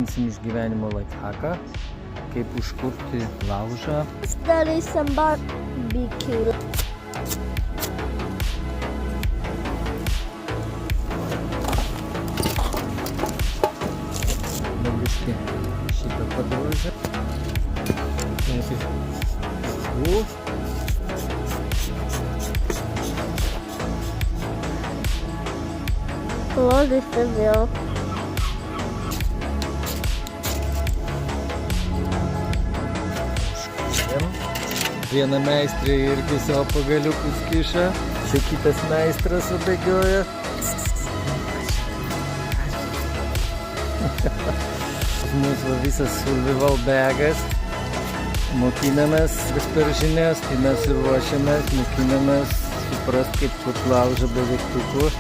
Iš gyvenimo lifehacką, kaip užkurti laužą. There is some barbecue. Biškį šitą padaužę. Lodis vėl. Viena meistrė irgi savo pagaliukus kiša. Čia kitas meistras subėgioja. Mūsų visas survival bagas. Mokinamės per žinias, tai mes ruošiamės, mokinamės suprast, kaip kurt laužą be degtukų.